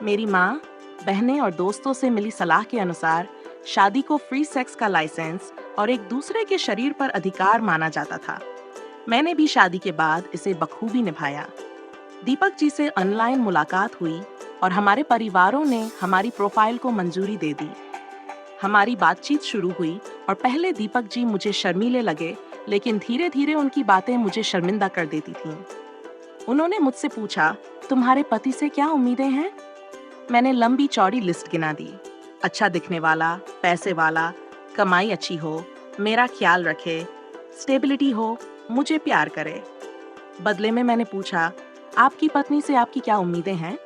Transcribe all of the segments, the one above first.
मेरी माँ, बहनें और दोस्तों से मिली सलाह के अनुसार शादी को फ्री सेक्स का लाइसेंस और एक दूसरे के शरीर पर अधिकार माना जाता था। मैंने भी शादी के बाद इसे बखूबी निभाया। दीपक जी से ऑनलाइन मुलाकात हुई और हमारे परिवारों ने हमारी प्रोफाइल को मंजूरी दे दी। हमारी बातचीत शुरू हुई और पहले दीपक जी मुझे शर्मीले लगे, लेकिन धीरे धीरे उनकी बातें मुझे शर्मिंदा कर देती थीं। उन्होंने मुझसे पूछा, तुम्हारे पति से क्या उम्मीदें हैं? मैंने लंबी चौड़ी लिस्ट गिना दी। अच्छा दिखने वाला, पैसे वाला, कमाई अच्छी हो, मेरा ख्याल रखे, स्टेबिलिटी हो, मुझे प्यार करे। बदले में मैंने पूछा, आपकी पत्नी से आपकी क्या उम्मीदें हैं?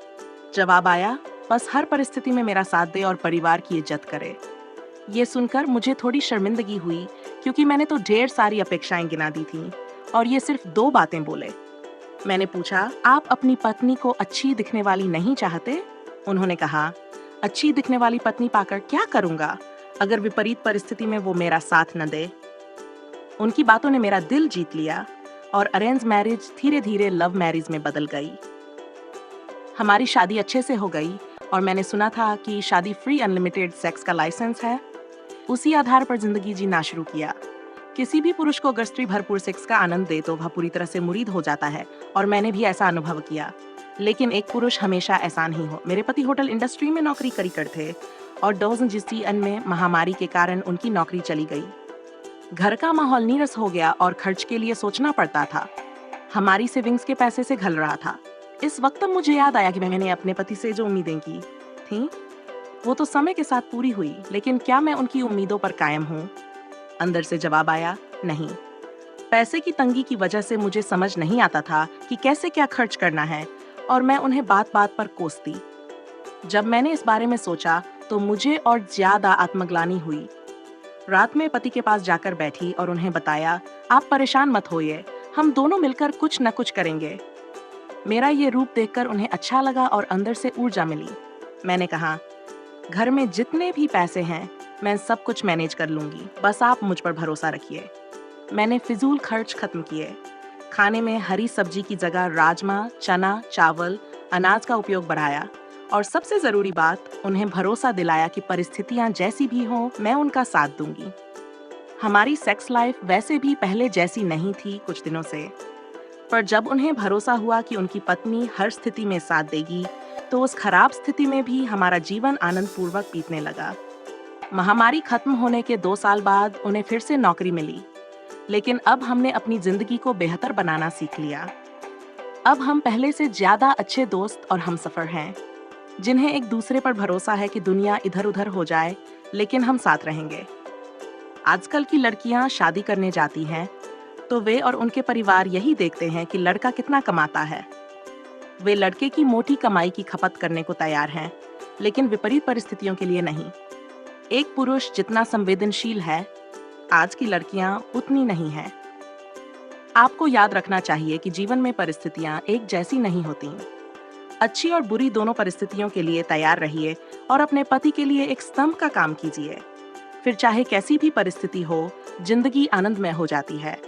जवाब आया, बस हर परिस्थिति में मेरा साथ दे और परिवार की इज्जत करे। ये सुनकर मुझे थोड़ी शर्मिंदगी हुई, क्योंकि मैंने तो ढेर सारी अपेक्षाएं गिना दी थीं और ये सिर्फ 2 बातें बोले। मैंने पूछा, आप अपनी पत्नी को अच्छी दिखने वाली नहीं चाहते? उन्होंने कहा, अच्छी दिखने वाली पत्नी पाकर क्या करूंगा अगर विपरीत परिस्थिति में वो मेरा साथ न दे? उनकी बातों ने मेरा दिल जीत लिया और अरेंज मैरिज धीरे धीरे लव मैरिज में बदल गई। हमारी शादी अच्छे से हो गई और मैंने सुना था कि शादी फ्री अनलिमिटेड सेक्स का लाइसेंस है। उसी आधार पर जिंदगी जीना शुरू किया। किसी भी पुरुष को अगर स्त्री भरपूर सेक्स का आनंद दे तो वह पूरी तरह से मुरीद हो जाता है और मैंने भी ऐसा अनुभव किया। लेकिन एक पुरुष हमेशा ऐसा नहीं हो। मेरे पति होटल इंडस्ट्री में नौकरी करी थे और 2021 में महामारी के कारण उनकी नौकरी चली गई। घर का माहौल नीरस हो गया और खर्च के लिए सोचना पड़ता था। हमारी सेविंग्स के पैसे से घल रहा था। इस वक्त तब मुझे याद आया कि मैंने अपने पति से जो उम्मीदें की थी वो तो समय के साथ पूरी हुई, लेकिन क्या मैं उनकी उम्मीदों पर कायम हूँ? अंदर से जवाब आया, नहीं। पैसे की तंगी की वजह से मुझे समझ नहीं आता था कि कैसे क्या खर्च करना है और मैं उन्हें बात बात पर कोसती। जब मैंने इस बारे में सोचा तो मुझे और ज्यादा आत्मग्लानि हुई। रात में पति के पास जाकर बैठी और उन्हें बताया, आप परेशान मत होइए, हम दोनों मिलकर कुछ न कुछ करेंगे। मेरा ये रूप देखकर उन्हें अच्छा लगा और अंदर से ऊर्जा मिली। मैंने कहा, घर में जितने भी पैसे हैं मैं सब कुछ मैनेज कर लूंगी, बस आप मुझ पर भरोसा रखिए। मैंने फिजूल खर्च खत्म किए। खाने में हरी सब्जी की जगह राजमा, चना, चावल, अनाज का उपयोग बढ़ाया और सबसे जरूरी बात, उन्हें भरोसा दिलाया कि परिस्थितियां जैसी भी हों मैं उनका साथ दूंगी। हमारी सेक्स लाइफ वैसे भी पहले जैसी नहीं थी कुछ दिनों से, पर जब उन्हें भरोसा हुआ कि उनकी पत्नी हर स्थिति में साथ देगी तो उस खराब स्थिति में भी हमारा जीवन आनंद पूर्वक बीतने लगा। महामारी खत्म होने के 2 साल बाद उन्हें फिर से नौकरी मिली, लेकिन अब हमने अपनी जिंदगी को बेहतर बनाना सीख लिया। अब हम पहले से ज्यादा अच्छे दोस्त और हमसफर हैं, जिन्हें एक दूसरे पर भरोसा है कि दुनिया इधर उधर हो जाए लेकिन हम साथ रहेंगे। आजकल की लड़कियां शादी करने जाती हैं तो वे और उनके परिवार यही देखते हैं कि लड़का कितना कमाता है। वे लड़के की मोटी कमाई की खपत करने को तैयार हैं, लेकिन विपरीत परिस्थितियों के लिए नहीं। एक पुरुष जितना संवेदनशील है, आज की लड़कियां उतनी नहीं हैं। आपको याद रखना चाहिए कि जीवन में परिस्थितियां एक जैसी नहीं होती। अच्छी और बुरी दोनों परिस्थितियों के लिए तैयार रहिए और अपने पति के लिए एक स्तंभ का काम कीजिए। फिर चाहे कैसी भी परिस्थिति हो, जिंदगी आनंदमय हो जाती है।